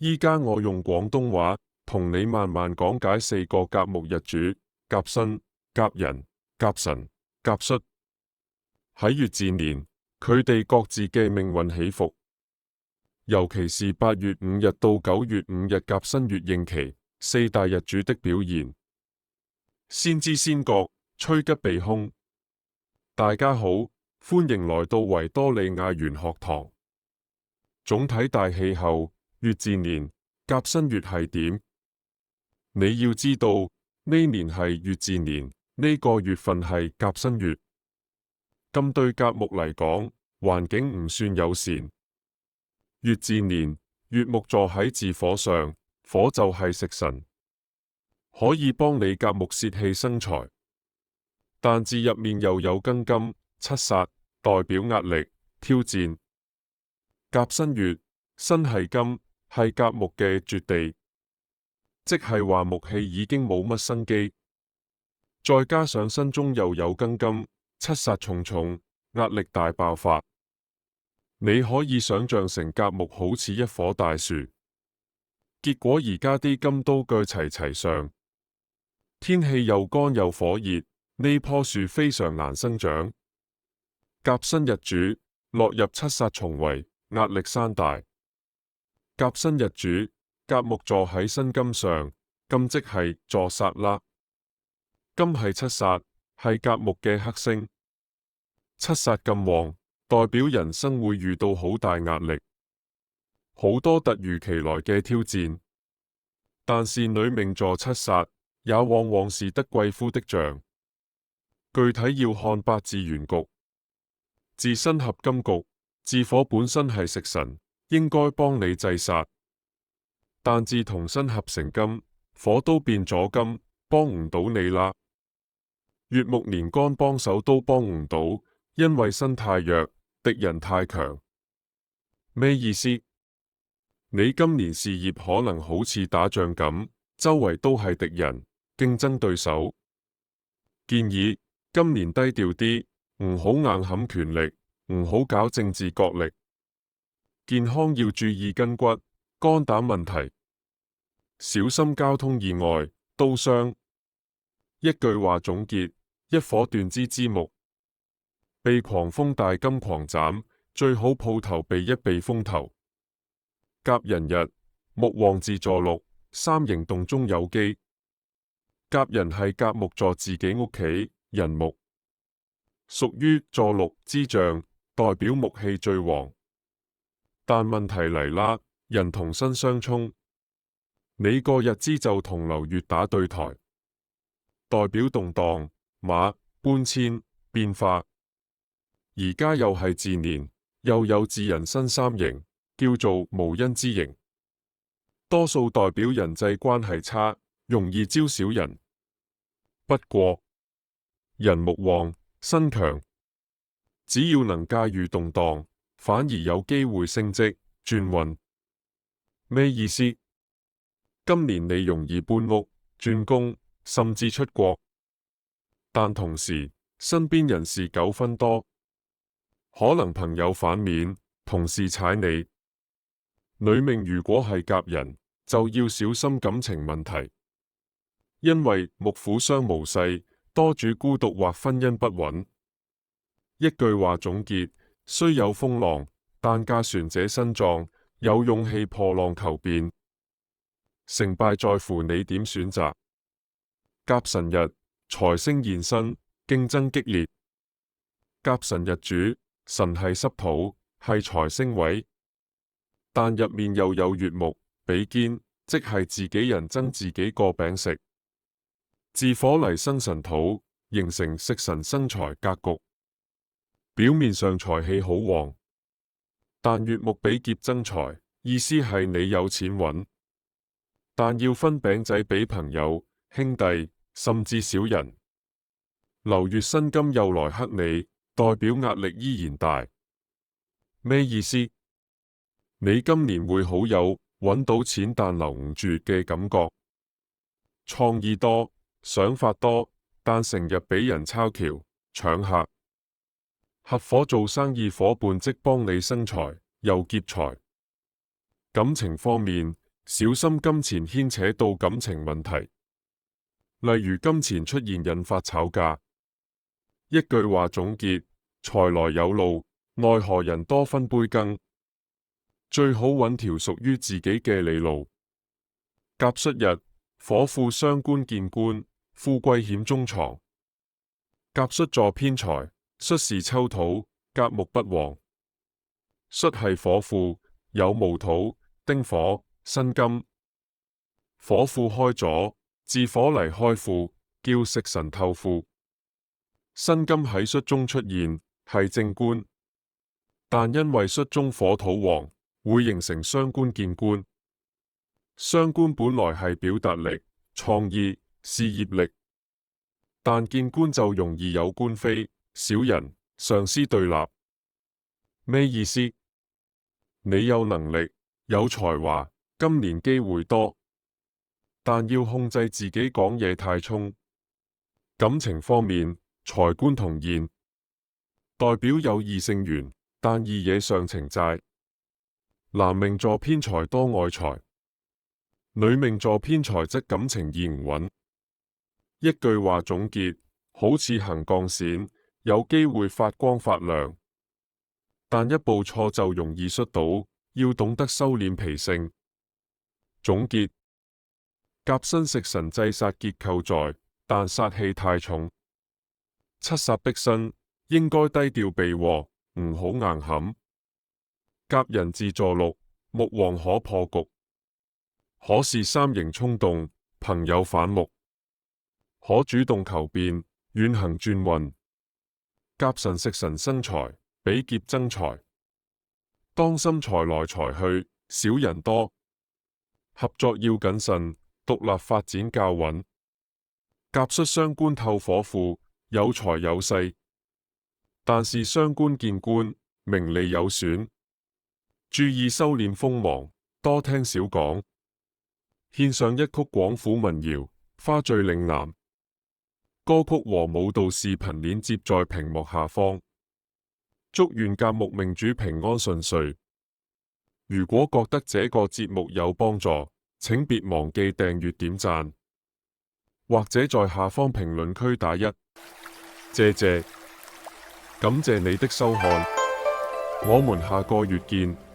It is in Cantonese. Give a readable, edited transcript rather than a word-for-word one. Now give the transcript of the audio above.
依家我用廣東話同你慢慢講解4個甲木日主：甲申、甲寅、甲辰、甲戌。喺乙巳年，佢哋各自嘅命運起伏，尤其是8月5日到9月5日甲申月應期4大日主的表現。先知先覺，趨吉避凶。大家好，歡迎來到維多利亞玄學堂。總體大氣候，乙巳年甲申月係點？你要知道，呢年係乙巳年，呢個月份係甲申月。咁對甲木嚟講，環境唔算友善。乙巳年，乙木坐喺自火上，火就係食神，可以幫你甲木泄氣生財。但字入面又有庚金、七殺，代表壓力、挑戰。甲申月，申係金，係甲木嘅絕地，即係話木氣已經冇乜生機。再加上申中又有庚金，七殺重重，壓力大爆發。你可以想象成甲木好似一棵大樹，結果而家啲金都鋸齊齊上，天氣又乾又火熱，呢棵樹非常難生長。甲申日主落入七殺重圍，壓力山大。甲申日主甲木坐喺申金上，金即係坐殺啦。金係七殺，係甲木嘅克星。七殺咁旺，代表人生會遇到好大壓力，好多突如其來嘅挑戰。但是女命坐七殺，也往往是得貴夫的象。具體要看八字原局，自申合金局，自火本身係食神，應該幫你制殺。但自同申合成金，火都變咗金，幫唔到你啦。乙木年干幫手都幫唔到，因為申太弱，敵人太強。咩意思？你今年事業可能好似打仗咁，周圍都係敵人、競爭對手。建議今年低調啲，唔好硬撼權力，唔好搞政治角力。健康要注意筋骨、肝膽問題，小心交通意外、刀傷。一句話總結：一顆斷枝之木，被狂風大金狂斬，最好抱頭避一避風頭。甲寅日，木旺自坐祿，三刑動中有機。甲寅係甲木坐自己屋企，寅木屬於坐祿之象，代表木氣最旺。但問題嚟啦，寅同申相沖，你個日支就同流月打對台，代表動盪、馬、搬遷、變化。而家又係巳年，又有巳寅申三刑，叫做無恩之刑，多數代表人際關係差，容易招小人。不過寅木旺，身強，只要能駕馭動盪，反而有機會升職轉運。咩意思？今年你容易搬屋、轉工，甚至出國，但同時身邊人事糾紛多，可能朋友反面，同事踩你。女命如果係甲寅，就要小心感情問題，因為木虎相無勢，多主孤獨或婚姻不穩。一句話總結：雖有風浪，但駕船者身壯，有勇氣破浪求變。成敗在乎你點選擇。甲辰日，財星現身，競爭激烈。甲辰日主辰係濕土，係財星位，但入面又有乙木比肩，即係自己人爭自己個餅食。自火嚟生辰土，形成食神生財格局。表面上財氣好旺，但乙木比劫爭財，意思係你有錢揾，但要分餅仔俾朋友、兄弟，甚至小人。流月申金又來克你，代表壓力依然大。咩意思？你今年會好有揾到錢但留唔住嘅感覺，創意多，想法多，但成日俾人抄橋、搶客。合夥做生意夥伴即幫你生財又劫財。感情方面，小心金錢牽扯到感情問題，例如金錢出現引發吵架。一句話總結：財來有路，奈何人多分杯羹。最好揾條屬於自己嘅理路。甲戌日，火庫傷官見官，富貴險中藏。甲戌坐偏財，戌是秋土，甲木不旺。戌係火庫，有戊土、丁火、辛金。火庫開咗，自火嚟開庫，叫食神透庫。辛金喺戌中出現，係正官，但因為戌中火土旺，會形成傷官見官。傷官本來係表達力、創意、事業力，但見官就容易有官非、小人、上司對立。咩意思？你有能力、有才華，今年機會多，但要控制自己講嘢太衝。感情方面，財官同現，代表有異性緣，但易惹上情債。男命坐偏財多愛財，女命坐偏財則感情易唔穩。一句話總結：好似行鋼線，有機會發光發亮，但一步錯就容易摔倒，要懂得收斂脾性。總結：甲申食神制殺結構在，但殺氣太重。七殺逼身，應該低調避禍，唔好硬撼。甲人自坐祿，木旺可破局，可是三刑衝動，朋友反目，可主動求變，遠行轉運。甲辰食神生財，比劫增財，當心財來財去，小人多，合作要謹慎，獨立發展較穩。甲戌傷官透火庫，有財有勢，但是傷官見官，名利有損，注意收斂鋒芒，多聽少講。獻上一曲廣府民謠《花醉嶺南》，歌曲和舞蹈視頻鏈接在屏幕下方。祝願甲木命主平安順遂。如果覺得這個節目有幫助，請別忘記訂閱點讚，或者在下方評論區打1，謝謝，感謝你的收看，我們下個月見。